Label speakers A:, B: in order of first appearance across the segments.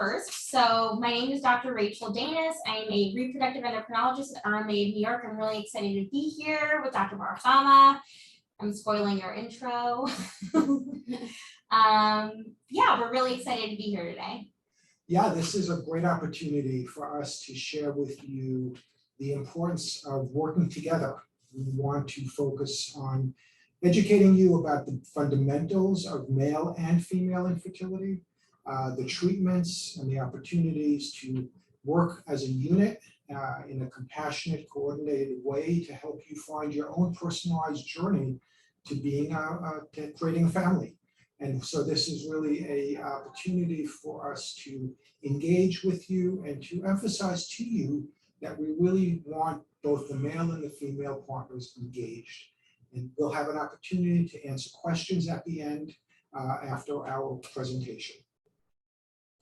A: first. So my name is Dr. Rachel Danis. I'm a reproductive endocrinologist at RMA New York. I'm really excited to be here with Dr. Bar-Chama. I'm spoiling your intro. Yeah, we're really excited to be here today.
B: Yeah, this is a great opportunity for us to share with you the importance of working together. We want to focus on educating you about the fundamentals of male and female infertility, the treatments and the opportunities to work as a unit in a compassionate, coordinated way to help you find your own personalized journey to being to creating a family. And so this is really an opportunity for us to engage with you and to emphasize to you that we really want both the male and the female partners engaged. And we'll have an opportunity to answer questions at the end after our presentation.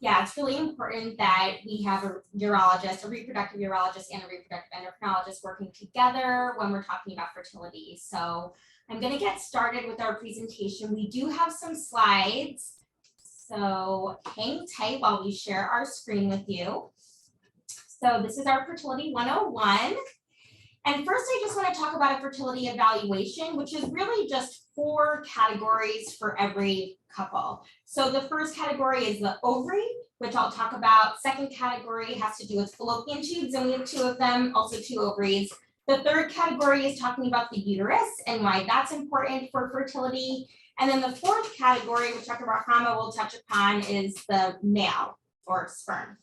A: Yeah, it's really important that we have a urologist, a reproductive urologist, and a reproductive endocrinologist working together when we're talking about fertility. So I'm going to get started with our presentation. We do have some slides, so hang tight while we share our screen with you. So this is our Fertility 101. And first, I just want to talk about a fertility evaluation, which is really just 4 categories for every couple. So the first category is the ovary, which I'll talk about. Second category has to do with fallopian tubes, and we have 2 of them, also 2 ovaries. The third category is talking about the uterus and why that's important for fertility. And then the 4th category, which Dr. Bar-Chama will touch upon, is the male or sperm.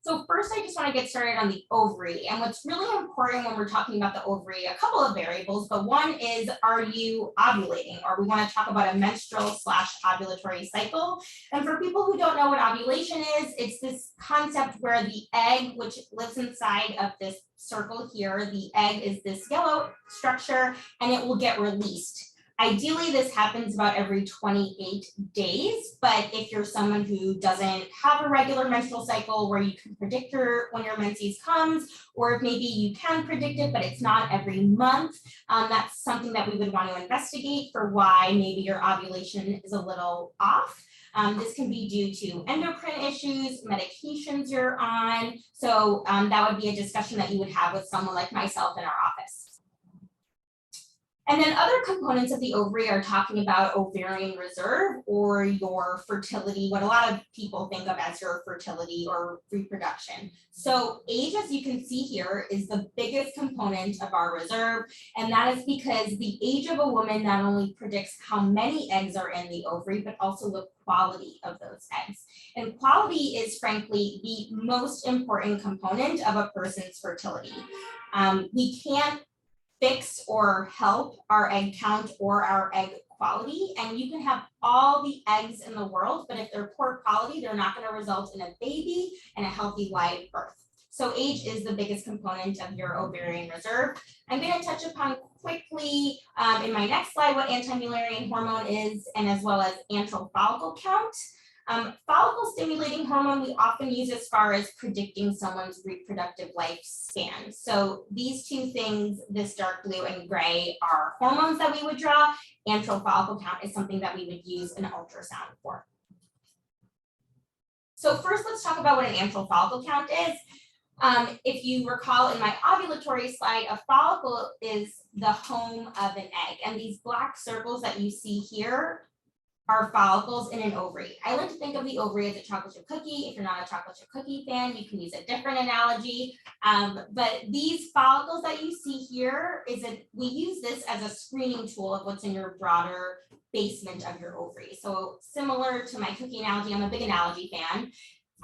A: So first, I just want to get started on the ovary. And what's really important when we're talking about the ovary, a couple of variables, but one is, are you ovulating? Or we want to talk about a menstrual/ovulatory cycle. And for people who don't know what ovulation is, it's this concept where the egg, which lives inside of this circle here, the egg is this yellow structure, and it will get released. Ideally, this happens about every 28 days, but if you're someone who doesn't have a regular menstrual cycle where you can predict when your menses comes, or if maybe you can predict it, but it's not every month, that's something that we would want to investigate for why maybe your ovulation is a little off. This can be due to endocrine issues, medications you're on. So that would be a discussion that you would have with someone like myself in our office. And then other components of the ovary are talking about ovarian reserve or your fertility, what a lot of people think of as your fertility or reproduction. So age, as you can see here, is the biggest component of our reserve. And that is because the age of a woman not only predicts how many eggs are in the ovary, but also the quality of those eggs. And quality is frankly the most important component of a person's fertility. We can't fix or help our egg count or our egg quality. And you can have all the eggs in the world, but if they're poor quality, they're not going to result in a baby and a healthy live birth. So age is the biggest component of your ovarian reserve. I'm going to touch upon quickly in my next slide what anti-Mullerian hormone is, and as well as antral follicle count. Follicle stimulating hormone we often use as far as predicting someone's reproductive lifespan. So these 2 things, this dark blue and gray, are hormones that we would draw. Antral follicle count is something that we would use an ultrasound for. So first, let's talk about what an antral follicle count is. If you recall in my ovulatory slide, a follicle is the home of an egg. And these black circles that you see here are follicles in an ovary. I like to think of the ovary as a chocolate chip cookie. If you're not a chocolate chip cookie fan, you can use a different analogy. But these follicles that you see here, we use this as a screening tool of what's in your broader basement of your ovary. So similar to my cookie analogy, I'm a big analogy fan.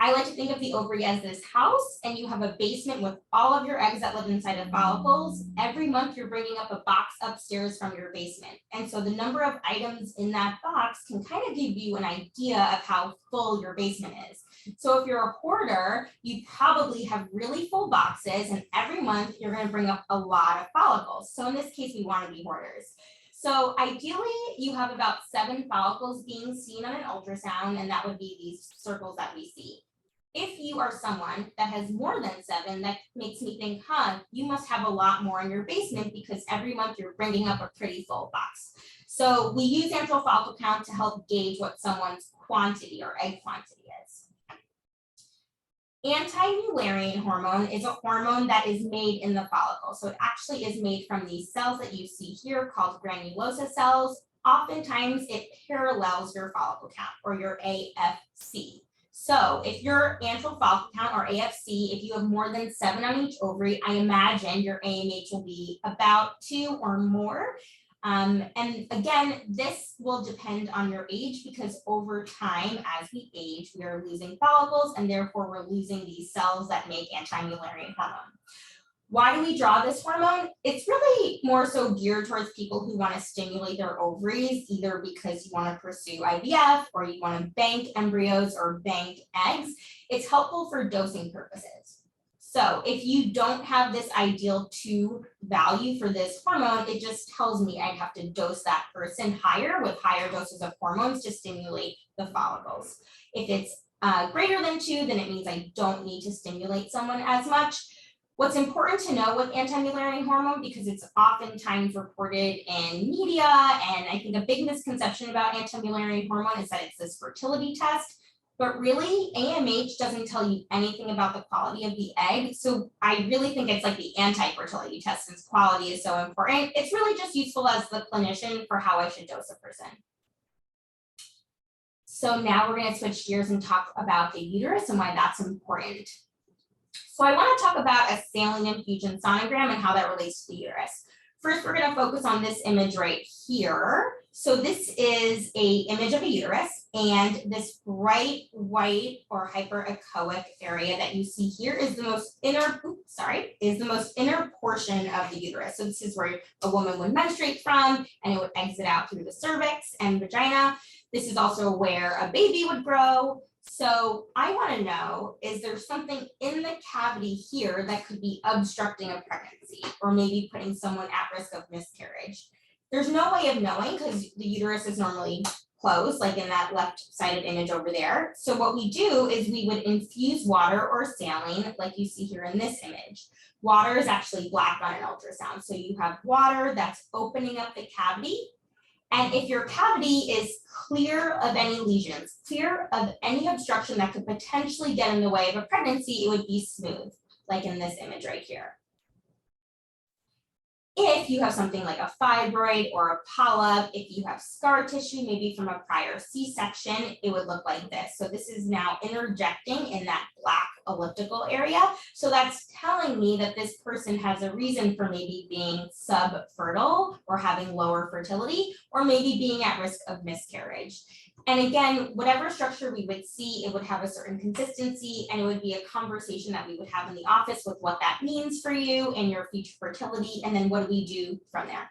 A: I like to think of the ovary as this house, and you have a basement with all of your eggs that live inside of follicles. Every month you're bringing up a box upstairs from your basement. And so the number of items in that box can kind of give you an idea of how full your basement is. So if you're a hoarder, you probably have really full boxes, and every month you're going to bring up a lot of follicles. So in this case, we want to be hoarders. So ideally, you have about 7 follicles being seen on an ultrasound, and that would be these circles that we see. if you are someone that has more than 7, that makes me think, you must have a lot more in your basement because every month you're bringing up a pretty full box. So we use antral follicle count to help gauge what someone's quantity or egg quantity is. Anti-Mullerian hormone is a hormone that is made in the follicle. So it actually is made from these cells that you see here called granulosa cells. Oftentimes it parallels your follicle count or your AFC. So if your antral follicle count or AFC, if you have more than 7 on each ovary, I imagine your AMH will be about 2 or more. And again, this will depend on your age because over time, as we age, we are losing follicles and therefore we're losing these cells that make anti-Mullerian hormone. Why do we draw this hormone? It's really more so geared towards people who want to stimulate their ovaries, either because you want to pursue IVF or you want to bank embryos or bank eggs. It's helpful for dosing purposes. So if you don't have this ideal 2 value for this hormone, it just tells me I'd have to dose that person higher with higher doses of hormones to stimulate the follicles. If it's greater than 2, then it means I don't need to stimulate someone as much. What's important to know with anti-Mullerian hormone, because it's oftentimes reported in media, and I think a big misconception about anti-Mullerian hormone is that it's this fertility test, but really AMH doesn't tell you anything about the quality of the egg. So I really think it's like the anti-fertility test since quality is so important. It's really just useful as the clinician for how I should dose a person. So now we're going to switch gears and talk about the uterus and why that's important. So I want to talk about a saline infusion sonogram and how that relates to the uterus. First, we're going to focus on this image right here. So this is an image of a uterus, and this bright white or hyperechoic area that you see here is the most inner, inner portion of the uterus. So this is where a woman would menstruate from, and it would exit out through the cervix and vagina. This is also where a baby would grow. So I want to know, is there something in the cavity here that could be obstructing a pregnancy or maybe putting someone at risk of miscarriage? There's no way of knowing because the uterus is normally closed, like in that left-sided image over there. So what we do is we would infuse water or saline, like you see here in this image. Water is actually black on an ultrasound. So you have water that's opening up the cavity. And if your cavity is clear of any lesions, clear of any obstruction that could potentially get in the way of a pregnancy, it would be smooth, like in this image right here. If you have something like a fibroid or a polyp, if you have scar tissue, maybe from a prior C-section, it would look like this. So this is now interjecting in that black elliptical area. So that's telling me that this person has a reason for maybe being subfertile or having lower fertility, or maybe being at risk of miscarriage. And again, whatever structure we would see, it would have a certain consistency, and it would be a conversation that we would have in the office with what that means for you and your future fertility, and then what do we do from there.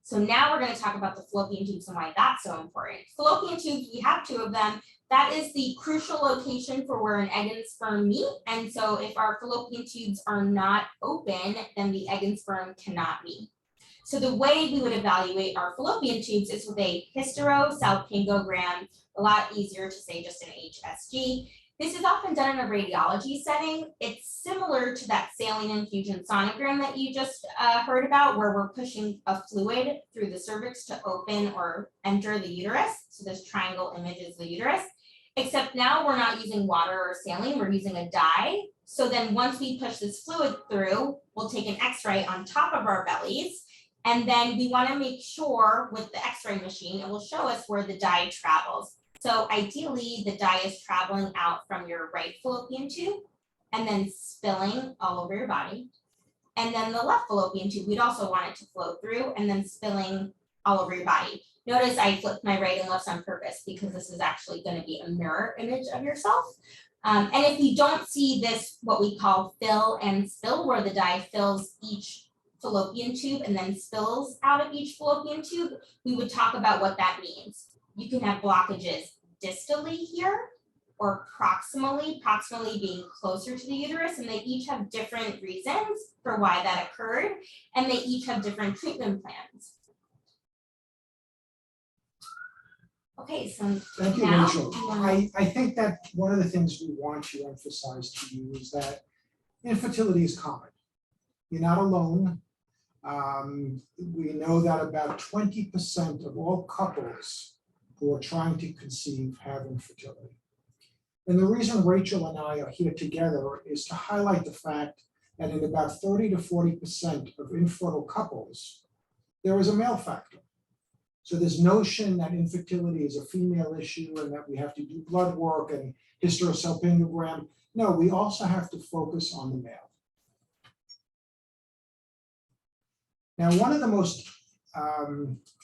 A: So now we're going to talk about the fallopian tubes and why that's so important. Fallopian tubes, we have 2 of them. That is the crucial location for where an egg and sperm meet. And so if our fallopian tubes are not open, then the egg and sperm cannot meet. So the way we would evaluate our fallopian tubes is with a hysterosalpingogram, a lot easier to say just an HSG. This is often done in a radiology setting. It's similar to that saline infusion sonogram that you just heard about, where we're pushing a fluid through the cervix to open or enter the uterus. So this triangle image is the uterus, except now we're not using water or saline, we're using a dye. So then once we push this fluid through, we'll take an X-ray on top of our bellies. And then we want to make sure with the X-ray machine, it will show us where the dye travels. So ideally, the dye is traveling out from your right fallopian tube and then spilling all over your body. And then the left fallopian tube, we'd also want it to flow through and then spilling all over your body. Notice I flipped my right and left on purpose because this is actually going to be a mirror image of yourself. And if we don't see this, what we call fill and spill, where the dye fills each fallopian tube and then spills out of each fallopian tube, we would talk about what that means. You can have blockages distally here or proximally being closer to the uterus, and they each have different reasons for why that occurred, and they each have different treatment plans. Okay, so
B: Thank you,
A: now
B: Rachel.
A: you wanna-
B: I think that one of the things we want to emphasize to you is that infertility is common. You're not alone. We know that about 20% of all couples who are trying to conceive have infertility. And the reason Rachel and I are here together is to highlight the fact that in about 30 to 40% of infertile couples, there is a male factor. So this notion that infertility is a female issue and that we have to do blood work and hysterosalpingogram, no, we also have to focus on the male. Now, one of the most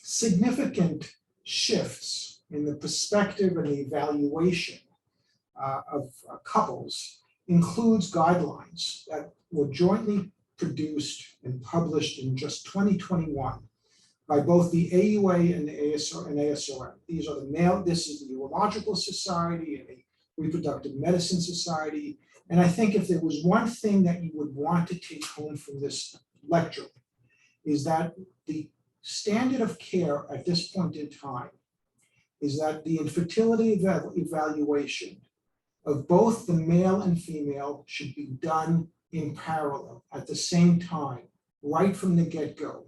B: significant shifts in the perspective and the evaluation of couples includes guidelines that were jointly produced and published in just 2021 by both the AUA and the ASRM. These are this is the Urological Society and the Reproductive Medicine Society. And I think if there was one thing that you would want to take home from this lecture, is that the standard of care at this point in time is that the infertility evaluation of both the male and female should be done in parallel at the same time, right from the get-go.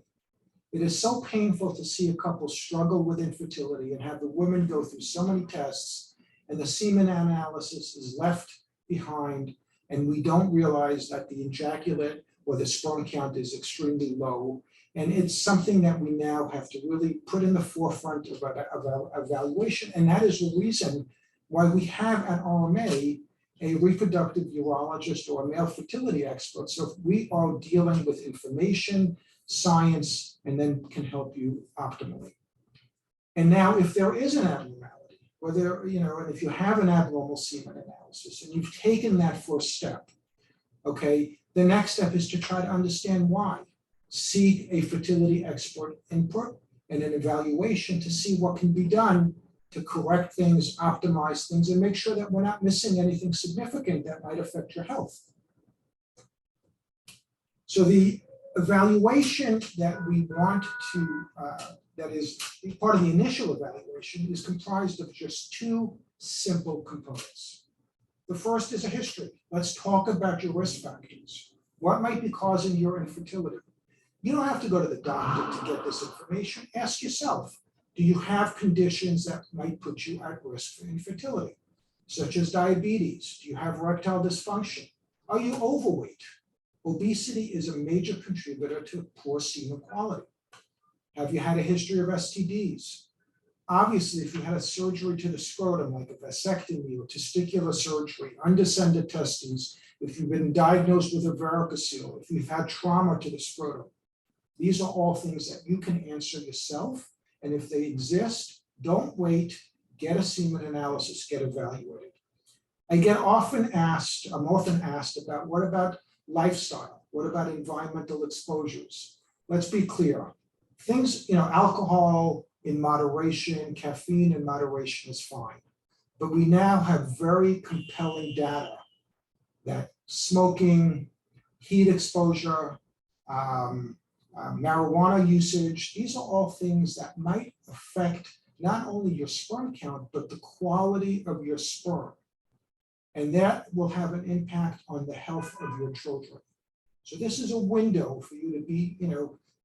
B: It is so painful to see a couple struggle with infertility and have the women go through so many tests and the semen analysis is left behind and we don't realize that the ejaculate or the sperm count is extremely low. And it's something that we now have to really put in the forefront of our evaluation. And that is the reason why we have at RMA a reproductive urologist or a male fertility expert. So we are dealing with information, science, and then can help you optimally. And now if there is an abnormality, or and if you have an abnormal semen analysis and you've taken that first step, okay, the next step is to try to understand why. Seek a fertility expert input and an evaluation to see what can be done to correct things, optimize things, and make sure that we're not missing anything significant that might affect your health. So the evaluation that we want to, that is part of the initial evaluation, is comprised of just two simple components. The first is a history. Let's talk about your risk factors. What might be causing your infertility? You don't have to go to the doctor to get this information. Ask yourself, do you have conditions that might put you at risk for infertility, such as diabetes? Do you have erectile dysfunction? Are you overweight? Obesity is a major contributor to poor semen quality. Have you had a history of STDs? Obviously, if you had a surgery to the scrotum, like a vasectomy or testicular surgery, undescended testes, if you've been diagnosed with a varicocele, if you've had trauma to the scrotum, these are all things that you can answer yourself. And if they exist, don't wait, get a semen analysis, get evaluated. I'm often asked about what about lifestyle? What about environmental exposures? Let's be clear. Things, alcohol in moderation, caffeine in moderation is fine. But we now have very compelling data that smoking, heat exposure, marijuana usage, these are all things that might affect not only your sperm count, but the quality of your sperm. And that will have an impact on the health of your children. So this is a window for you to be,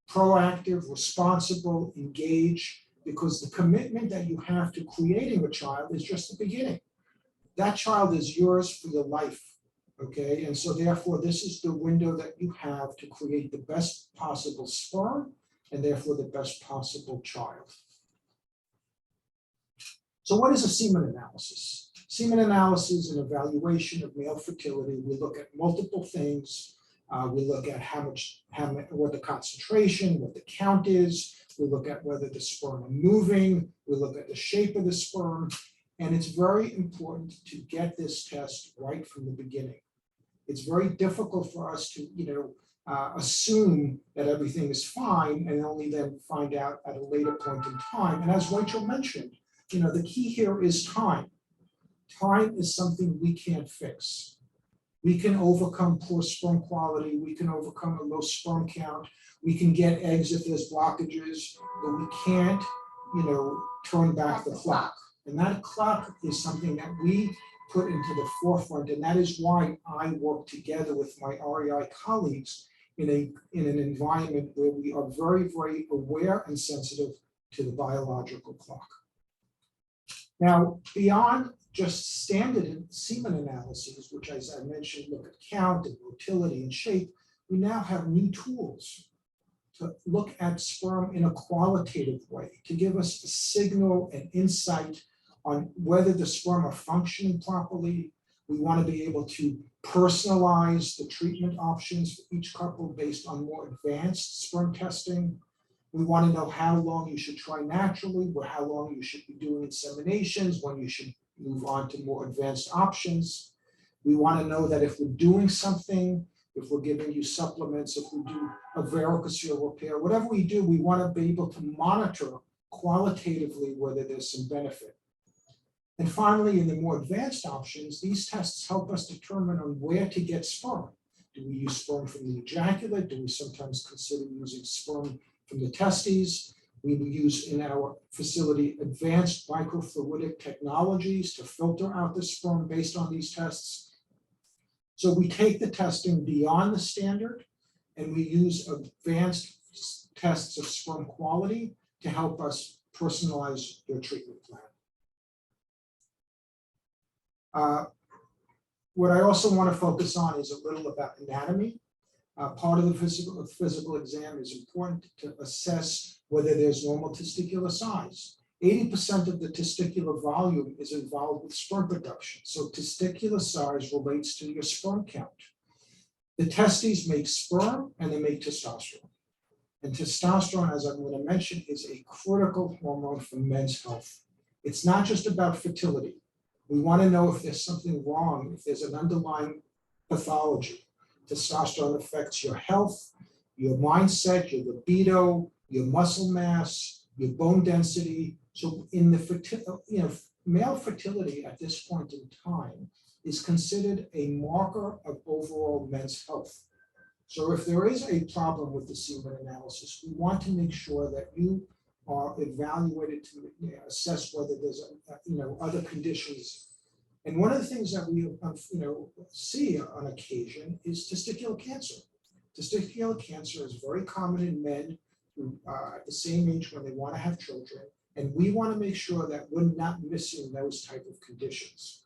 B: proactive, responsible, engaged, because the commitment that you have to creating a child is just the beginning. That child is yours for your life. Okay, and so therefore, this is the window that you have to create the best possible sperm and therefore the best possible child. So what is a semen analysis? Semen analysis and evaluation of male fertility. We look at multiple things. We look at what the concentration, what the count is. We look at whether the sperm are moving. We look at the shape of the sperm. And it's very important to get this test right from the beginning. It's very difficult for us to, assume that everything is fine and only then find out at a later point in time. And as Rachel mentioned, the key here is time. Time is something we can't fix. We can overcome poor sperm quality. We can overcome a low sperm count. We can get eggs if there's blockages, but we can't turn back the clock. And that clock is something that we put into the forefront, and that is why I work together with my REI colleagues in an environment where we are very, very aware and sensitive to the biological clock. Now, beyond just standard semen analyses, which, as I mentioned, look at count and motility and shape, we now have new tools to look at sperm in a qualitative way, to give us a signal and insight on whether the sperm are functioning properly. We want to be able to personalize the treatment options for each couple based on more advanced sperm testing. We want to know how long you should try naturally, or how long you should be doing inseminations, when you should move on to more advanced options. We want to know that if we're doing something, if we're giving you supplements, if we do a varicocele repair, whatever we do, we want to be able to monitor qualitatively whether there's some benefit. And finally, in the more advanced options, these tests help us determine on where to get sperm. Do we use sperm from the ejaculate? Do we sometimes consider using sperm from the testes? We use in our facility advanced microfluidic technologies to filter out the sperm based on these tests. So we take the testing beyond the standard, and we use advanced tests of sperm quality to help us personalize your treatment plan. What I also want to focus on is a little about anatomy. Part of the physical exam is important to assess whether there's normal testicular size. 80% of the testicular volume is involved with sperm production. So testicular size relates to your sperm count. The testes make sperm and they make testosterone. And testosterone, as I'm going to mention, is a critical hormone for men's health. It's not just about fertility. We want to know if there's something wrong, if there's an underlying pathology. Testosterone affects your health, your mindset, your libido, your muscle mass, your bone density. So in the male fertility at this point in time is considered a marker of overall men's health. So if there is a problem with the semen analysis, we want to make sure that you are evaluated to assess whether there's other conditions. And one of the things that we see on occasion is testicular cancer. Testicular cancer is very common in men who are at the same age when they want to have children, and we want to make sure that we're not missing those type of conditions.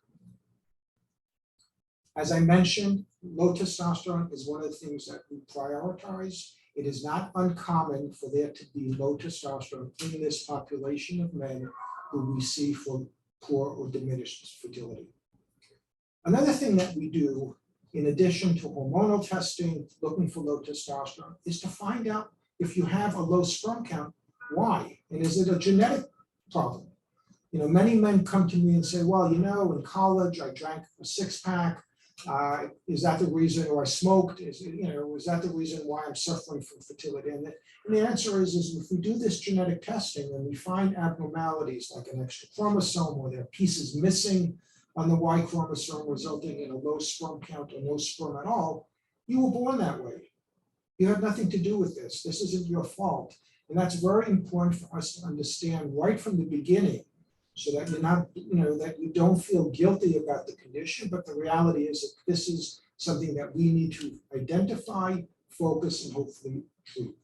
B: As I mentioned, low testosterone is one of the things that we prioritize. It is not uncommon for there to be low testosterone in this population of men who we see for poor or diminished fertility. Another thing that we do, in addition to hormonal testing, looking for low testosterone, is to find out if you have a low sperm count, why? And is it a genetic problem? Many men come to me and say, well, in college I drank a 6-pack. Is that the reason, or I smoked? Is that the reason why I'm suffering from fertility? And the answer is if we do this genetic testing and we find abnormalities like an extra chromosome, or there are pieces missing on the Y chromosome resulting in a low sperm count or no sperm at all, you were born that way. You have nothing to do with this. This isn't your fault. And that's very important for us to understand right from the beginning, so that you're not, that you don't feel guilty about the condition, but the reality is that this is something that we need to identify, focus, and hopefully treat.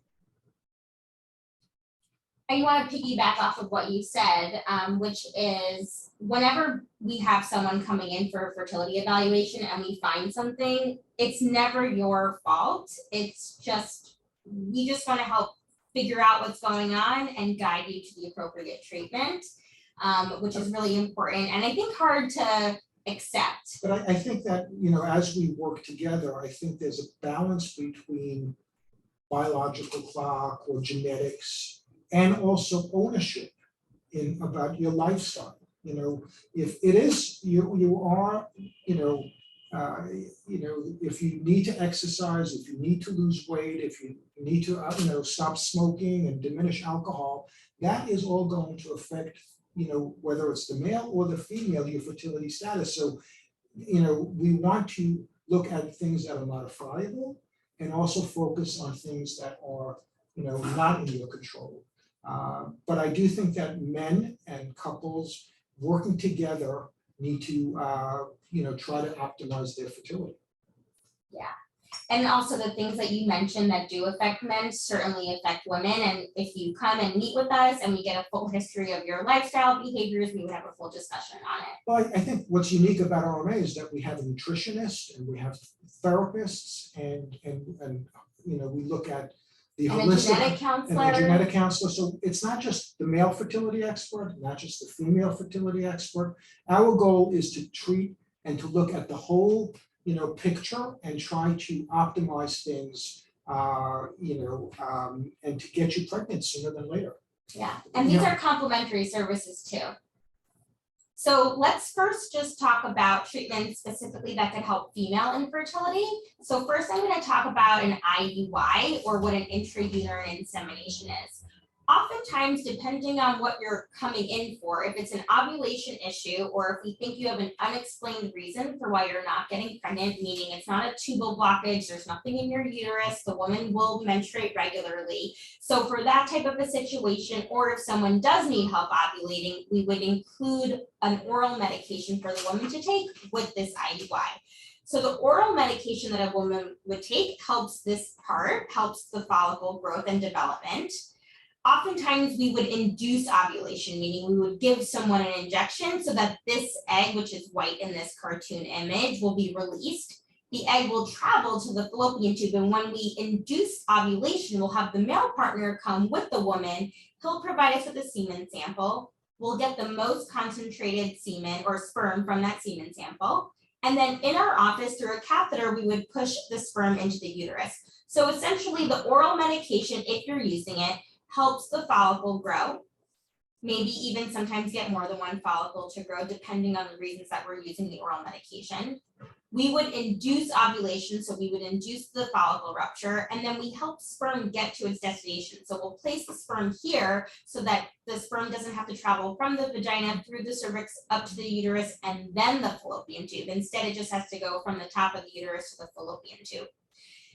A: I want to piggyback off of what you said, which is whenever we have someone coming in for a fertility evaluation and we find something, it's never your fault. It's just, we just want to help figure out what's going on and guide you to the appropriate treatment. Which is really important and I think hard to accept.
B: But I think that, as we work together, I think there's a balance between biological clock or genetics and also ownership about your lifestyle. If it is, you are, if you need to exercise, if you need to lose weight, if you need to, stop smoking and diminish alcohol, that is all going to affect whether it's the male or the female, your fertility status. So, we want to look at things that are modifiable and also focus on things that are, not in your control. But I do think that men and couples working together need to, try to optimize their fertility.
A: Yeah. And also the things that you mentioned that do affect men certainly affect women. And if you come and meet with us and we get a full history of your lifestyle behaviors, we would have a full discussion on it.
B: Well, I think what's unique about RMA is that we have a nutritionist and we have therapists and we look at the
A: And a
B: holistic
A: genetic
B: and
A: counselor.
B: a genetic counselor. So it's not just the male fertility expert, not just the female fertility expert. Our goal is to treat and to look at the whole, picture and try to optimize things, and to get you pregnant sooner than later.
A: Yeah, and these are complementary services too. So let's first just talk about treatments specifically that could help female infertility. So first I'm going to talk about an IUI, or what an intrauterine insemination is. Oftentimes, depending on what you're coming in for, if it's an ovulation issue, or if we think you have an unexplained reason for why you're not getting pregnant, meaning it's not a tubal blockage, there's nothing in your uterus, the woman will menstruate regularly. So for that type of a situation, or if someone does need help ovulating, we would include an oral medication for the woman to take with this IUI. So the oral medication that a woman would take helps this part, helps the follicle growth and development. Oftentimes we would induce ovulation, meaning we would give someone an injection so that this egg, which is white in this cartoon image, will be released. The egg will travel to the fallopian tube, and when we induce ovulation, we'll have the male partner come with the woman. He'll provide us with a semen sample. We'll get the most concentrated semen or sperm from that semen sample. And then in our office, through a catheter, we would push the sperm into the uterus. So essentially the oral medication, if you're using it, helps the follicle grow, maybe even sometimes get more than one follicle to grow, depending on the reasons that we're using the oral medication. We would induce ovulation, so we would induce the follicle rupture, and then we help sperm get to its destination. So we'll place the sperm here so that the sperm doesn't have to travel from the vagina through the cervix up to the uterus and then the fallopian tube. Instead, it just has to go from the top of the uterus to the fallopian tube.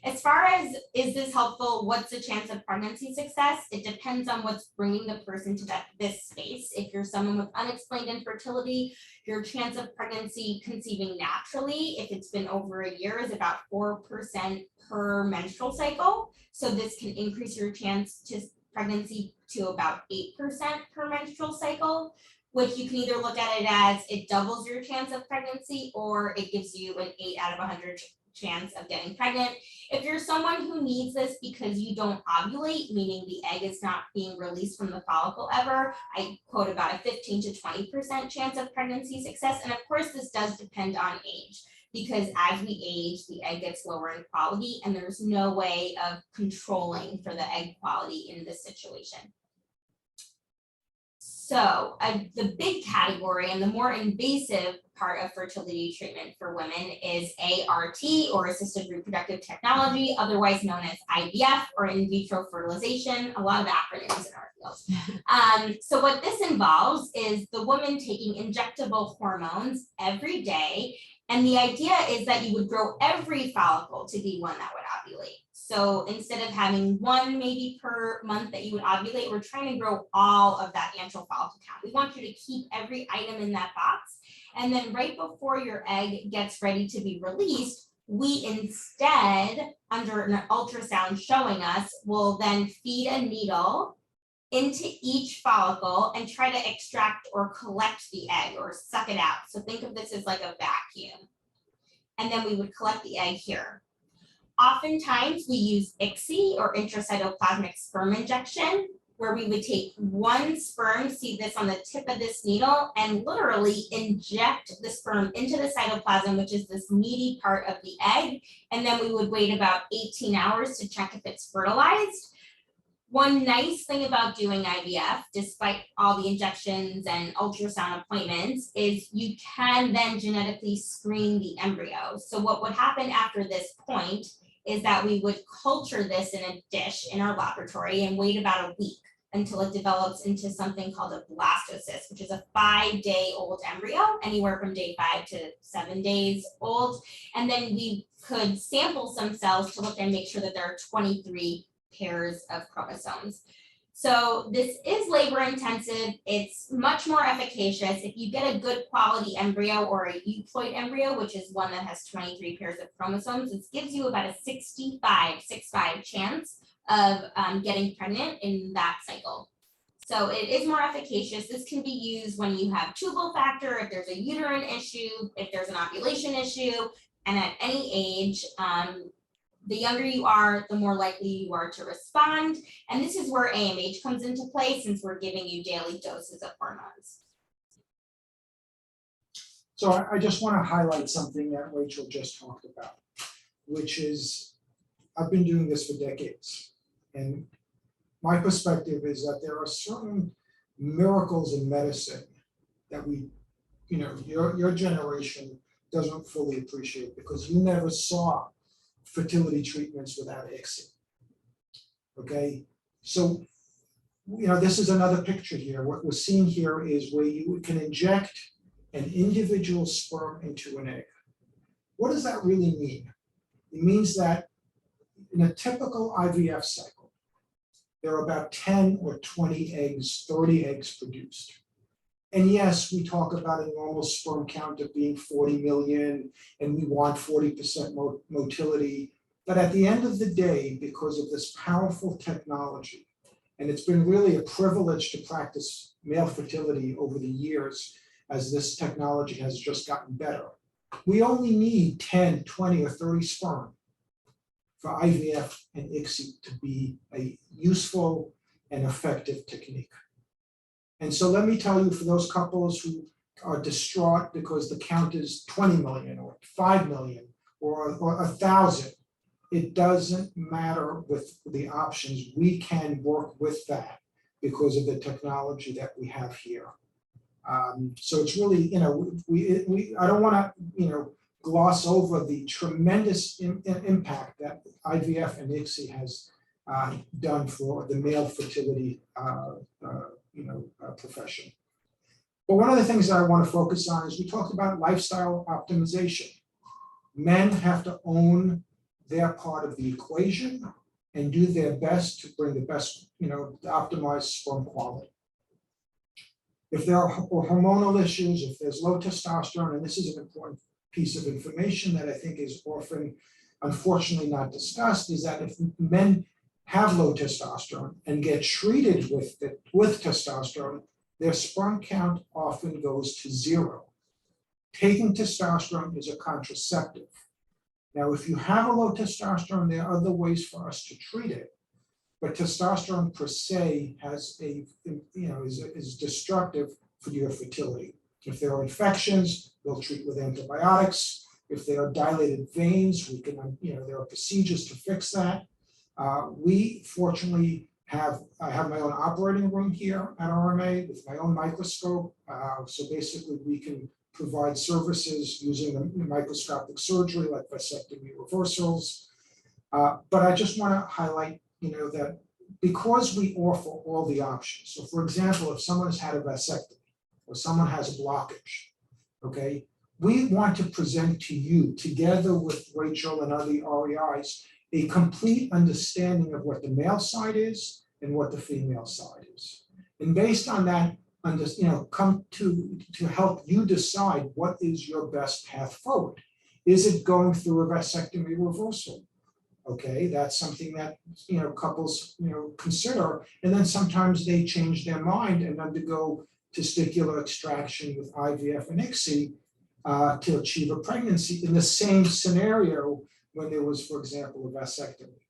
A: As far as, is this helpful, what's the chance of pregnancy success? It depends on what's bringing the person to this space. If you're someone with unexplained infertility, your chance of pregnancy conceiving naturally, if it's been over a year, is about 4% per menstrual cycle. So this can increase your chance to pregnancy to about 8% per menstrual cycle, which you can either look at it as it doubles your chance of pregnancy, or it gives you an 8 out of 100 chance of getting pregnant. If you're someone who needs this because you don't ovulate, meaning the egg is not being released from the follicle ever, I quote about a 15 to 20% chance of pregnancy success. And of course, this does depend on age, because as we age, the egg gets lower in quality, and there's no way of controlling for the egg quality in this situation. So the big category and the more invasive part of fertility treatment for women is ART, or assisted reproductive technology, otherwise known as IVF, or in vitro fertilization, a lot of acronyms in our field. So what this involves is the woman taking injectable hormones every day. And the idea is that you would grow every follicle to be one that would ovulate. So instead of having one maybe per month that you would ovulate, we're trying to grow all of that antral follicle count. We want you to keep every item in that box. And then right before your egg gets ready to be released, we instead, under an ultrasound showing us, will then feed a needle into each follicle and try to extract or collect the egg or suck it out. So think of this as like a vacuum. And then we would collect the egg here. Oftentimes we use ICSI, or intracytoplasmic sperm injection, where we would take one sperm, see this on the tip of this needle, and literally inject the sperm into the cytoplasm, which is this meaty part of the egg. And then we would wait about 18 hours to check if it's fertilized. One nice thing about doing IVF, despite all the injections and ultrasound appointments, is you can then genetically screen the embryo. So what would happen after this point is that we would culture this in a dish in our laboratory and wait about a week until it develops into something called a blastocyst, which is a 5-day-old embryo, anywhere from day 5 to 7 days old. And then we could sample some cells to look and make sure that there are 23 pairs of chromosomes. So this is labor intensive. It's much more efficacious if you get a good quality embryo or a euploid embryo, which is one that has 23 pairs of chromosomes. It gives you about a 65 chance of getting pregnant in that cycle. So it is more efficacious. This can be used when you have tubal factor, if there's a uterine issue, if there's an ovulation issue, and at any age. The younger you are, the more likely you are to respond. And this is where AMH comes into play, since we're giving you daily doses of hormones.
B: So I just want to highlight something that Rachel just talked about, which is I've been doing this for decades. And my perspective is that there are certain miracles in medicine that your generation doesn't fully appreciate, because you never saw fertility treatments without ICSI. Okay, so this is another picture here. What we're seeing here is where you can inject an individual sperm into an egg. What does that really mean? It means that in a typical IVF cycle, there are about 10 or 20 eggs, 30 eggs produced. And yes, we talk about a normal sperm count of being 40 million, and we want 40% motility. But at the end of the day, because of this powerful technology, and it's been really a privilege to practice male fertility over the years as this technology has just gotten better, we only need 10, 20, or 30 sperm for IVF and ICSI to be a useful and effective technique. And so let me tell you, for those couples who are distraught because the count is 20 million or 5 million or 1,000, it doesn't matter with the options. We can work with that because of the technology that we have here. So it's really, I don't want to, gloss over the tremendous impact that IVF and ICSI has done for the male fertility profession. But one of the things that I want to focus on is we talked about lifestyle optimization. Men have to own their part of the equation and do their best to bring the best, to optimize sperm quality. If there are hormonal issues, if there's low testosterone, and this is an important piece of information that I think is often, unfortunately, not discussed, is that if men have low testosterone and get treated with testosterone, their sperm count often goes to 0. Taking testosterone is a contraceptive. Now, if you have a low testosterone, there are other ways for us to treat it, but testosterone per se has is destructive for your fertility. If there are infections, we'll treat with antibiotics. If there are dilated veins, we can, there are procedures to fix that. We fortunately I have my own operating room here at RMA with my own microscope. So basically we can provide services using the microscopic surgery like vasectomy reversals. But I just want to highlight, that because we offer all the options. So for example, if someone has had a vasectomy or someone has a blockage, okay, we want to present to you, together with Rachel and other REIs, a complete understanding of what the male side is and what the female side is. And based on that, come to help you decide what is your best path forward. Is it going through a vasectomy reversal? Okay, that's something that couples consider, and then sometimes they change their mind and undergo testicular extraction with IVF and ICSI to achieve a pregnancy in the same scenario when there was, for example, a vasectomy.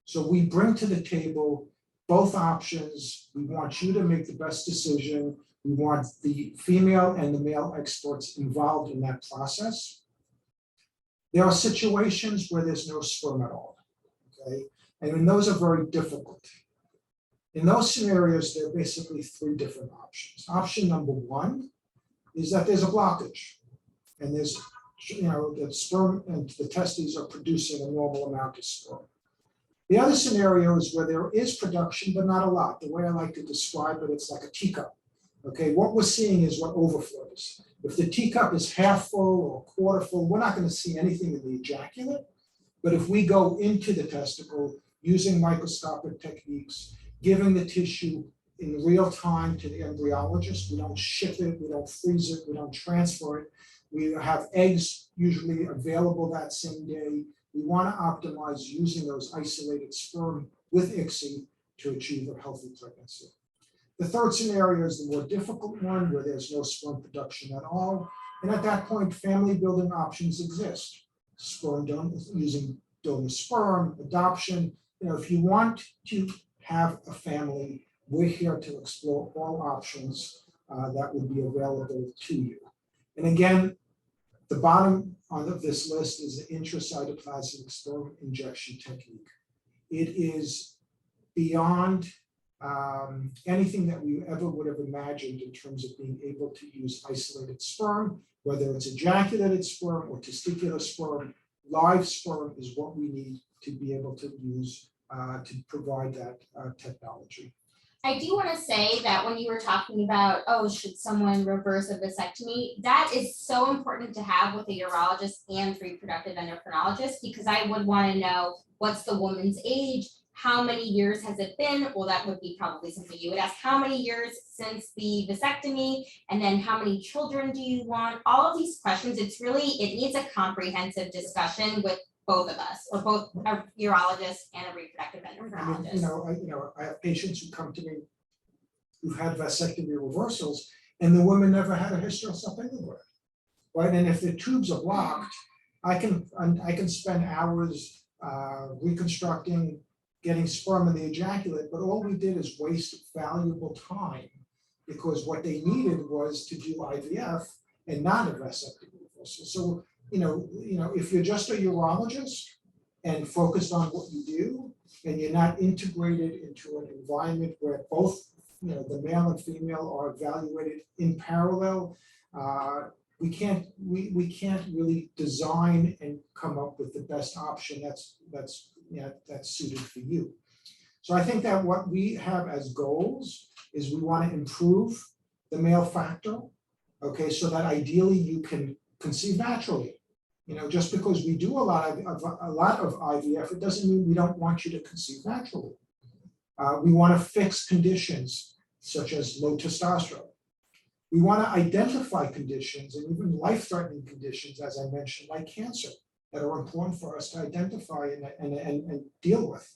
B: So we bring to the table both options. We want you to make the best decision. We want the female and the male experts involved in that process. There are situations where there's no sperm at all, okay? And those are very difficult. In those scenarios, there are basically 3 different options. Option number 1 is that there's a blockage, and there's, the sperm and the testes are producing a normal amount of sperm. The other scenario is where there is production, but not a lot. The way I like to describe it, it's like a teacup. Okay, what we're seeing is what overflows. If the teacup is half full or quarter full, we're not going to see anything in the ejaculate. But if we go into the testicle using microscopic techniques, giving the tissue in real time to the embryologist. We don't ship it, we don't freeze it, we don't transfer it. We have eggs usually available that same day. We want to optimize using those isolated sperm with ICSI to achieve a healthy pregnancy. The third scenario is the more difficult one, where there's no sperm production at all. And at that point, family building options exist. Sperm donor, using donor sperm, adoption. If you want to have a family, we're here to explore all options that would be available to you. And again, the bottom of this list is the intracytoplasmic sperm injection technique. It is beyond anything that we ever would have imagined in terms of being able to use isolated sperm, whether it's ejaculated sperm or testicular sperm. Live sperm is what we need to be able to use to provide that technology.
A: I do want to say that when you were talking about, oh, should someone reverse a vasectomy, that is so important to have with a urologist and reproductive endocrinologist, because I would want to know what's the woman's age, how many years has it been? Well, that would be probably something you would ask. How many years since the vasectomy? And then how many children do you want? All of these questions, it needs a comprehensive discussion with both of us, or both a urologist and a reproductive endocrinologist.
B: I have patients who come to me who've had vasectomy reversals, and the women never had a history of self-anywhere, right? And if the tubes are blocked, I can spend hours reconstructing, getting sperm in the ejaculate, but all we did is waste valuable time, because what they needed was to do IVF and not a vasectomy reversal. So if you're just a urologist and focused on what you do, and you're not integrated into an environment where both the male and female are evaluated in parallel, we can't really design and come up with the best option that's suited for you. So I think that what we have as goals is we want to improve the male factor, okay, so that ideally you can conceive naturally. Just because we do a lot of IVF, it doesn't mean we don't want you to conceive naturally. We want to fix conditions such as low testosterone. We want to identify conditions and even life-threatening conditions, as I mentioned, like cancer, that are important for us to identify and deal with.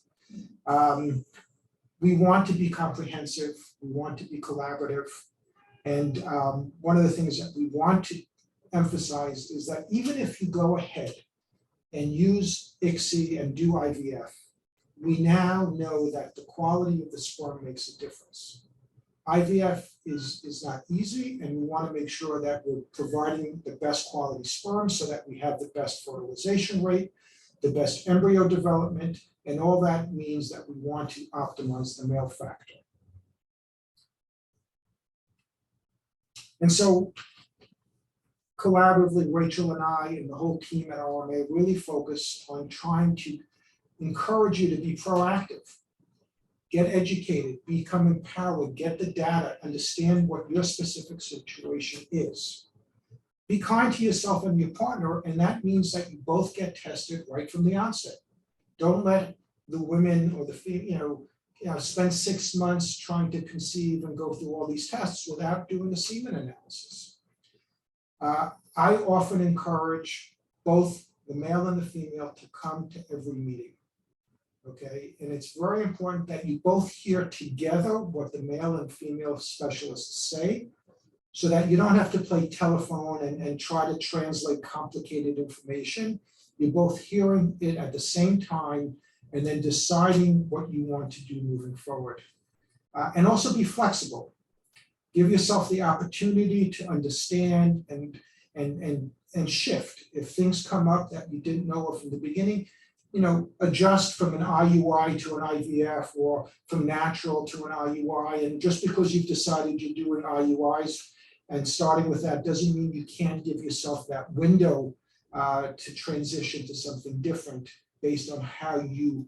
B: We want to be comprehensive. We want to be collaborative. And one of the things that we want to emphasize is that even if you go ahead and use ICSI and do IVF, we now know that the quality of the sperm makes a difference. IVF is not easy, and we want to make sure that we're providing the best quality sperm so that we have the best fertilization rate, the best embryo development, and all that means that we want to optimize the male factor. And so collaboratively, Rachel and I and the whole team at RMA really focus on trying to encourage you to be proactive, get educated, become empowered, get the data, understand what your specific situation is. Be kind to yourself and your partner, and that means that you both get tested right from the onset. Don't let the women or the female, spend 6 months trying to conceive and go through all these tests without doing a semen analysis. I often encourage both the male and the female to come to every meeting, okay? And it's very important that you both hear together what the male and female specialists say, so that you don't have to play telephone and try to translate complicated information. You're both hearing it at the same time and then deciding what you want to do moving forward. And also be flexible. Give yourself the opportunity to understand and shift. If things come up that you didn't know of from the beginning, adjust from an IUI to an IVF, or from natural to an IUI. And just because you've decided you're doing IUIs and starting with that doesn't mean you can't give yourself that window to transition to something different based on how you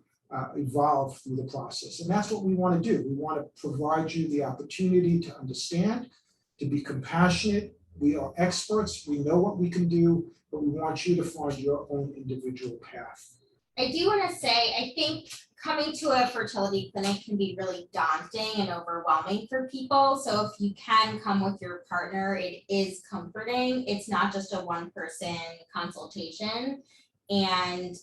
B: evolve through the process. And that's what we want to do. We want to provide you the opportunity to understand, to be compassionate. We are experts. We know what we can do, but we want you to find your own individual path.
A: I do want to say, I think coming to a fertility clinic can be really daunting and overwhelming for people. So if you can come with your partner, it is comforting. It's not just a one-person consultation. And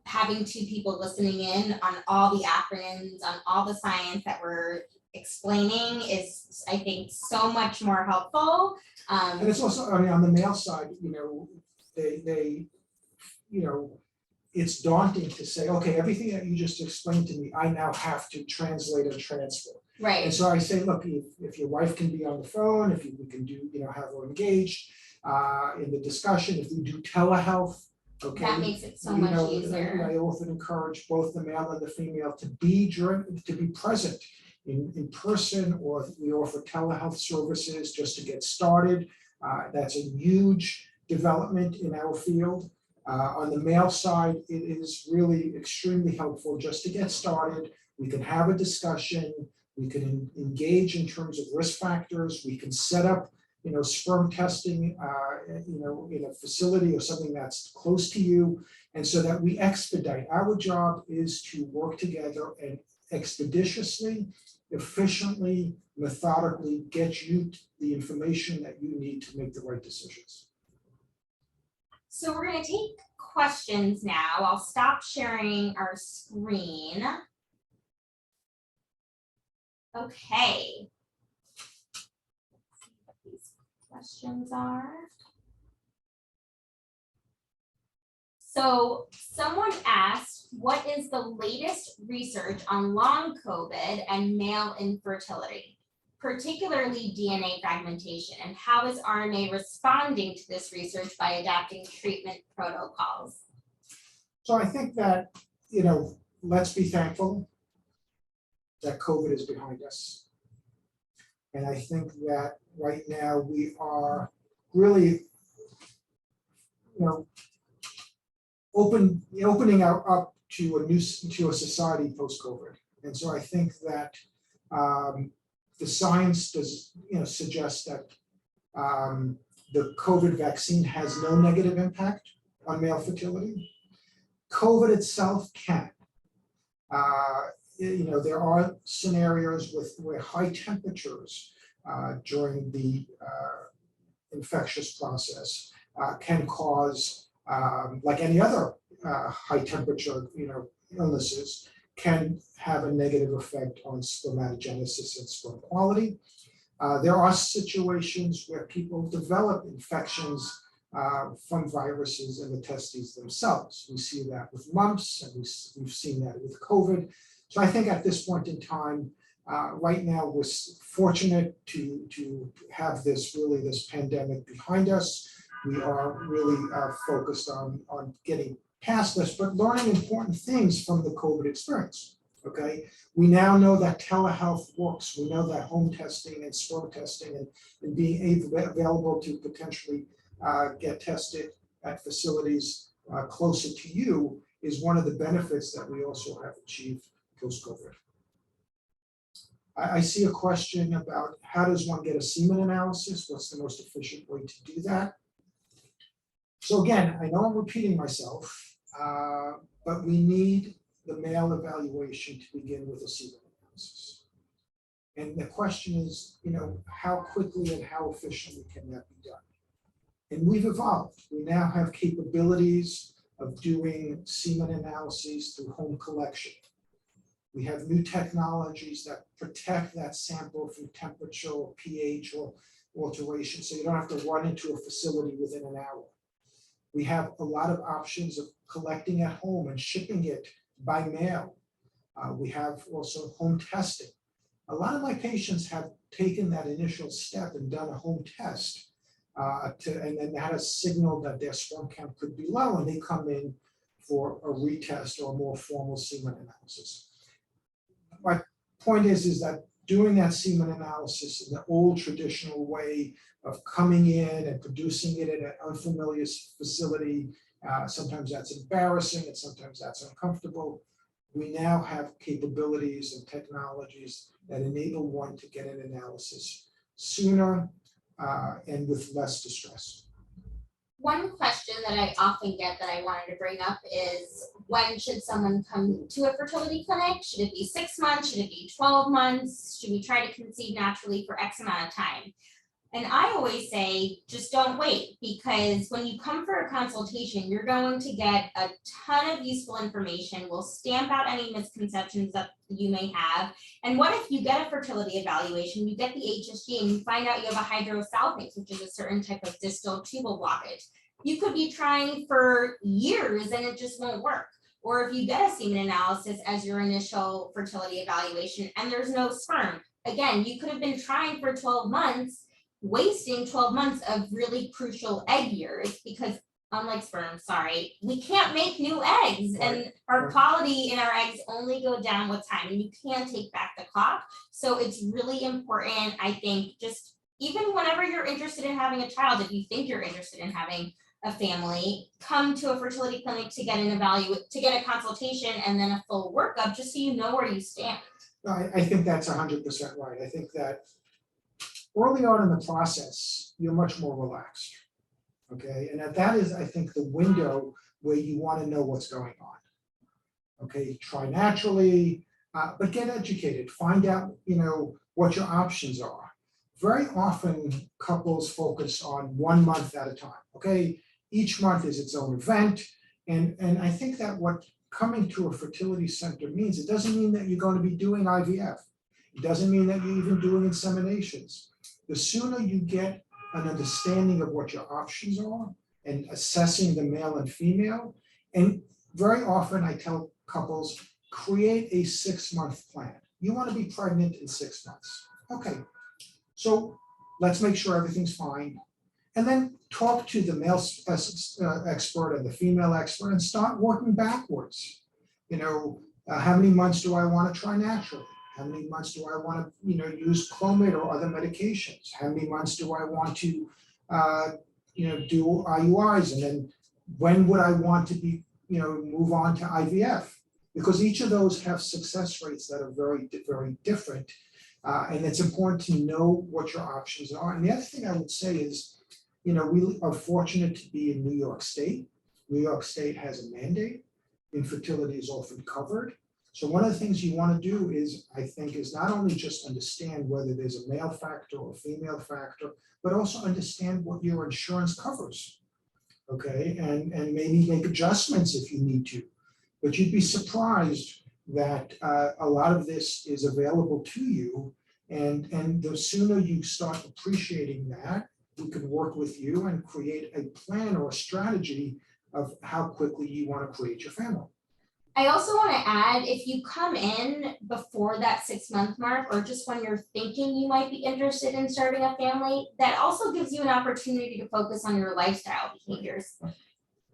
A: having two people listening in on all the acronyms, on all the science that we're explaining is, I think, so much more helpful.
B: And it's also, I mean, on the male side, they, it's daunting to say, okay, everything that you just explained to me, I now have to translate and transfer.
A: Right.
B: And so I say, look, if your wife can be on the phone, if we can do, have her engaged in the discussion, if we do telehealth, okay.
A: That makes it so much easier.
B: I often encourage both the male and the female to be present in person, or we offer telehealth services just to get started. That's a huge development in our field. On the male side, it is really extremely helpful just to get started. We can have a discussion, we can engage in terms of risk factors, we can set up, sperm testing, in a facility or something that's close to you, and so that we expedite. Our job is to work together and expeditiously, efficiently, methodically get you the information that you need to make the right decisions.
A: So we're going to take questions now. I'll stop sharing our screen. Okay. Let's see what these questions are. So someone asked, what is the latest research on long COVID and male infertility, particularly DNA fragmentation, and how is RMA responding to this research by adapting treatment protocols?
B: So I think that, let's be thankful that COVID is behind us. And I think that right now we are really, opening up to a society post-COVID. And so I think that the science does, suggest that the COVID vaccine has no negative impact on male fertility. COVID itself can. There are scenarios where high temperatures during the infectious process can cause, like any other high temperature, illnesses, can have a negative effect on spermatogenesis and sperm quality. There are situations where people develop infections from viruses in the testes themselves. We see that with mumps, and we've seen that with COVID. So I think at this point in time, right now, we're fortunate to have this pandemic behind us. We are really focused on getting past this, but learning important things from the COVID experience. Okay, we now know that telehealth works. We know that home testing and sperm testing and being available to potentially get tested at facilities closer to you is one of the benefits that we also have achieved post-COVID. I see a question about how does one get a semen analysis? What's the most efficient way to do that? So again, I know I'm repeating myself, but we need the male evaluation to begin with a semen analysis. And the question is, how quickly and how efficiently can that be done? And we've evolved. We now have capabilities of doing semen analyses through home collection. We have new technologies that protect that sample from temperature or pH or alteration, so you don't have to run into a facility within an hour. We have a lot of options of collecting at home and shipping it by mail. We have also home testing. A lot of my patients have taken that initial step and done a home test, and then had a signal that their sperm count could be low, and they come in for a retest or a more formal semen analysis. My point is that doing that semen analysis in the old traditional way of coming in and producing it in an unfamiliar facility, sometimes that's embarrassing and sometimes that's uncomfortable. We now have capabilities and technologies that enable one to get an analysis sooner and with less distress.
A: One question that I often get that I wanted to bring up is, When should someone come to a fertility clinic? Should it be 6 months? Should it be 12 months? Should we try to conceive naturally for X amount of time? And I always say, just don't wait, because when you come for a consultation, you're going to get a ton of useful information. We'll stamp out any misconceptions that you may have. And what if you get a fertility evaluation, you get the HSG, and you find out you have a hydrosalpinx, which is a certain type of distal tubal blockage? You could be trying for years and it just won't work. Or if you get a semen analysis as your initial fertility evaluation and there's no sperm, again, you could have been trying for 12 months, wasting 12 months of really crucial egg years, because unlike sperm, we can't make new eggs, and our quality in our eggs only go down with time, and you can't take back the clock. So it's really important, I think, just even whenever you're interested in having a child, if you think you're interested in having a family, come to a fertility clinic to get to get a consultation and then a full workup, just so you know where you stand.
B: No, I think that's 100% right. I think that early on in the process, you're much more relaxed, okay? And that is, I think, the window where you want to know what's going on. Okay, try naturally, but get educated. Find out, what your options are. Very often, couples focus on 1 month at a time, okay? Each month is its own event, and I think that what coming to a fertility center means, it doesn't mean that you're going to be doing IVF. It doesn't mean that you're even doing inseminations. The sooner you get an understanding of what your options are and assessing the male and female, and very often I tell couples, create a 6-month plan. You want to be pregnant in 6 months. Okay, so let's make sure everything's fine. And then talk to the male expert and the female expert and start working backwards. How many months do I want to try naturally? How many months do I want to, use Clomid or other medications? How many months do I want to, do IUIs? And then when would I want to be, move on to IVF? Because each of those have success rates that are very, very different. And it's important to know what your options are. And the other thing I would say is, we are fortunate to be in New York State. New York State has a mandate. Infertility is often covered. So one of the things you want to do is not only just understand whether there's a male factor or a female factor, but also understand what your insurance covers, okay? And maybe make adjustments if you need to. But you'd be surprised that a lot of this is available to you, and the sooner you start appreciating that, we can work with you and create a plan or a strategy of how quickly you want to create your family.
A: I also want to add, if you come in before that 6-month mark, or just when you're thinking you might be interested in starting a family, that also gives you an opportunity to focus on your lifestyle behaviors.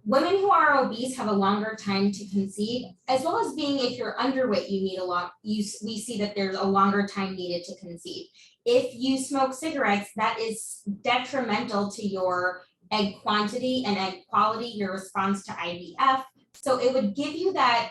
A: Women who are obese have a longer time to conceive, as well as being, if you're underweight, we see that there's a longer time needed to conceive. If you smoke cigarettes, that is detrimental to your egg quantity and egg quality, your response to IVF. So it would give you that,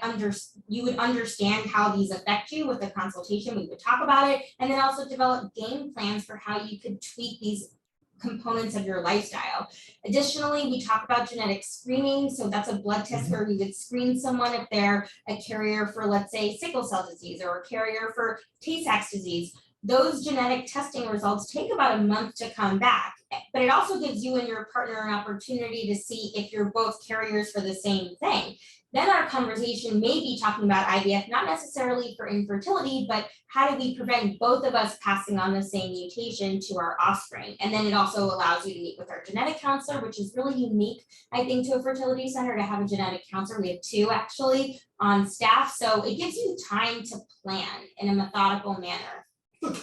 A: you would understand how these affect you with the consultation. We would talk about it, and then also develop game plans for how you could tweak these components of your lifestyle. Additionally, we talk about genetic screening. So that's a blood test where we would screen someone if they're a carrier for, let's say, sickle cell disease or a carrier for Tay-Sachs disease. Those genetic testing results take about a month to come back, but it also gives you and your partner an opportunity to see if you're both carriers for the same thing. Then our conversation may be talking about IVF, not necessarily for infertility, but how do we prevent both of us passing on the same mutation to our offspring? And then it also allows you to meet with our genetic counselor, which is really unique, I think, to a fertility center to have a genetic counselor. We have 2 actually on staff. So it gives you time to plan in a methodical manner.
B: Look,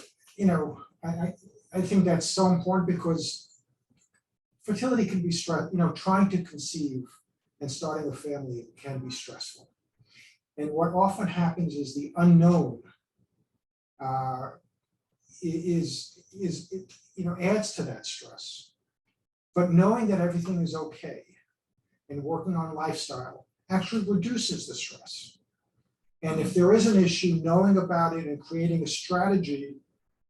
B: I think that's so important, because fertility can be trying to conceive and starting a family can be stressful. And what often happens is the unknown adds to that stress. But knowing that everything is okay and working on lifestyle actually reduces the stress. And if there is an issue, knowing about it and creating a strategy.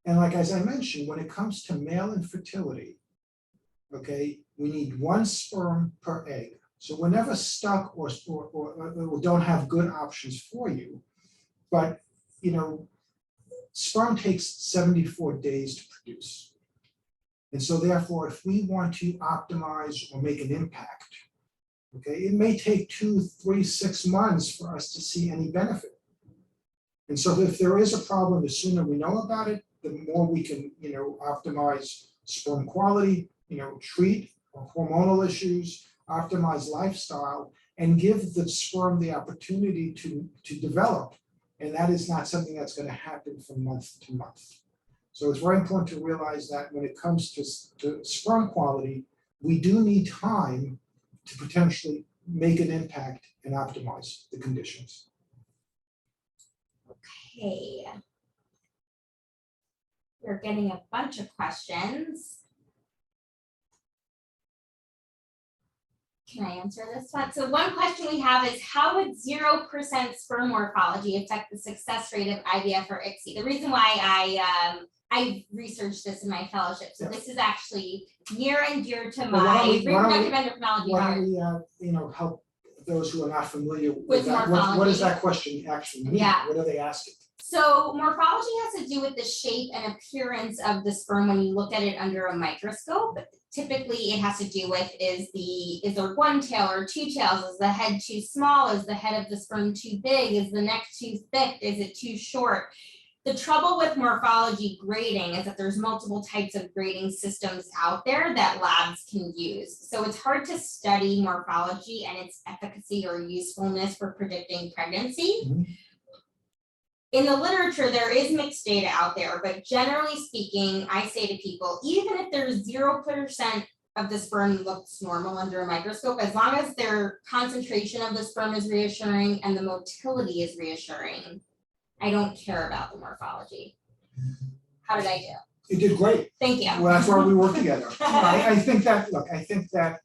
B: And like, as I mentioned, when it comes to male infertility, okay, we need 1 sperm per egg. So we're never stuck or don't have good options for you. But, sperm takes 74 days to produce. And so therefore, if we want to optimize or make an impact, okay, it may take 2, 3, 6 months for us to see any benefit. And so if there is a problem, the sooner we know about it, the more we can, optimize sperm quality, treat hormonal issues, optimize lifestyle, and give the sperm the opportunity to develop. And that is not something that's going to happen from month to month. So it's very important to realize that when it comes to sperm quality, we do need time to potentially make an impact and optimize the conditions.
A: Okay. We're getting a bunch of questions. Can I answer this one? So one question we have is, how would 0% sperm morphology affect the success rate of IVF or ICSI? The reason why I researched this in my fellowship, so this is actually near and dear to my reproductive endocrinology
B: Why
A: heart.
B: don't we, help those who are not familiar
A: With
B: with that? What
A: morphology.
B: does that question actually mean?
A: Yeah.
B: What are they asking?
A: So morphology has to do with the shape and appearance of the sperm when you look at it under a microscope. Typically, it has to do with is there one tail or two tails? Is the head too small? Is the head of the sperm too big? Is the neck too thick? Is it too short? The trouble with morphology grading is that there's multiple types of grading systems out there that labs can use. So it's hard to study morphology and its efficacy or usefulness for predicting pregnancy.
B: Mm-hmm.
A: In the literature, there is mixed data out there, but generally speaking, I say to people, even if there's 0% of the sperm looks normal under a microscope, as long as their concentration of the sperm is reassuring and the motility is reassuring, I don't care about the morphology. How did I do?
B: You did great.
A: Thank you.
B: Well, that's why we work together. I think that,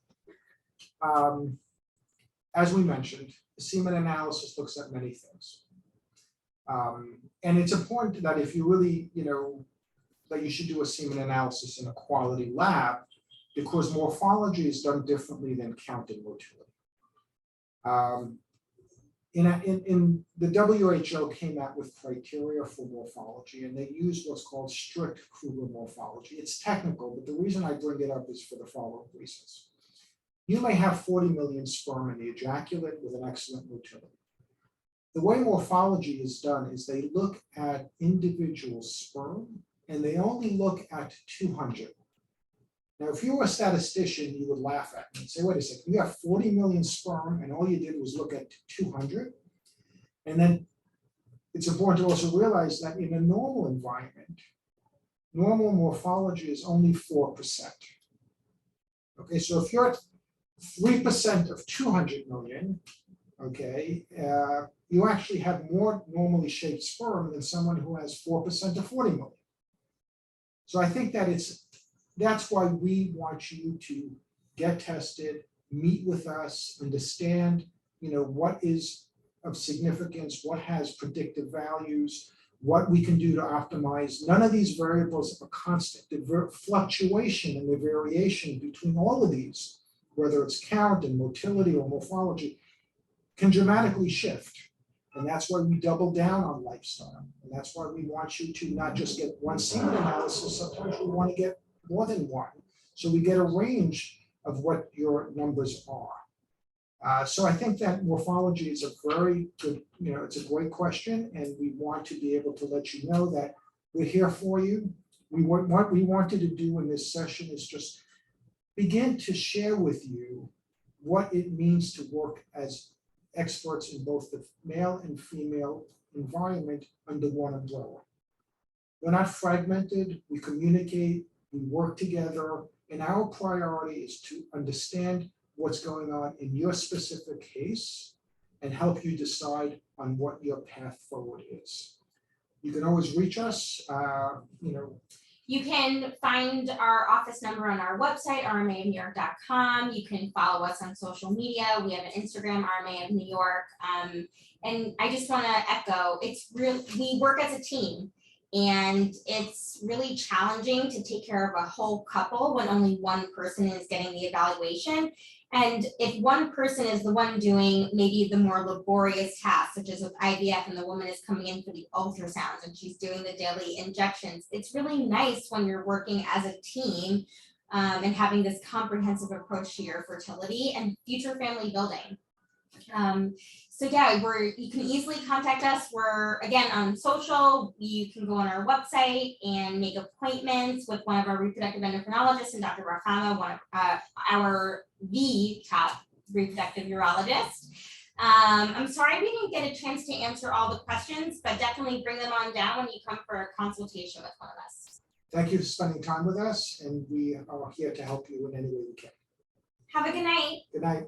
B: as we mentioned, the semen analysis looks at many things. And it's important that if you really, that you should do a semen analysis in a quality lab, because morphology is done differently than counting motility. In the WHO came out with criteria for morphology, and they used what's called strict Kruger morphology. It's technical, but the reason I bring it up is for the following reasons. You may have 40 million sperm in the ejaculate with an excellent motility. The way morphology is done is they look at individual sperm, and they only look at 200. Now, if you were a statistician, you would laugh at me and say, wait a second, you have 40 million sperm and all you did was look at 200. And then it's important to also realize that in a normal environment, normal morphology is only 4%. Okay, so if you're at 3% of 200 million, okay, you actually have more normally shaped sperm than someone who has 4% of 40 million. So I think that that's why we want you to get tested, meet with us, understand, what is of significance, what has predictive values, what we can do to optimize. None of these variables are constant. The fluctuation and the variation between all of these, whether it's count and motility or morphology, can dramatically shift. And that's why we double down on lifestyle. And that's why we want you to not just get one semen analysis, sometimes we want to get more than one. So we get a range of what your numbers are. So I think that morphology is a very good, it's a great question. And we want to be able to let you know that we're here for you. What we wanted to do in this session is just begin to share with you what it means to work as experts in both the male and female environment under one umbrella. We're not fragmented, we communicate, we work together, and our priority is to understand what's going on in your specific case and help you decide on what your path forward is. You can always reach us,
A: You can find our office number on our website, rmaofnewyork.com. You can follow us on social media. We have an Instagram, RMA of New York. And I just want to echo, we work as a team, and it's really challenging to take care of a whole couple when only one person is getting the evaluation. And if one person is the one doing maybe the more laborious tasks, such as with IVF, and the woman is coming in for the ultrasounds and she's doing the daily injections, it's really nice when you're working as a team and having this comprehensive approach to your fertility and future family building. So yeah, you can easily contact us. We're again on social. You can go on our website and make appointments with one of our reproductive endocrinologists and Dr. Bar-Chama, one of the top reproductive urologist. I'm sorry we didn't get a chance to answer all the questions, but definitely bring them on down when you come for a consultation with one of us.
B: Thank you for spending time with us, and we are here to help you in any way we can.
A: Have a good night.
B: Good night.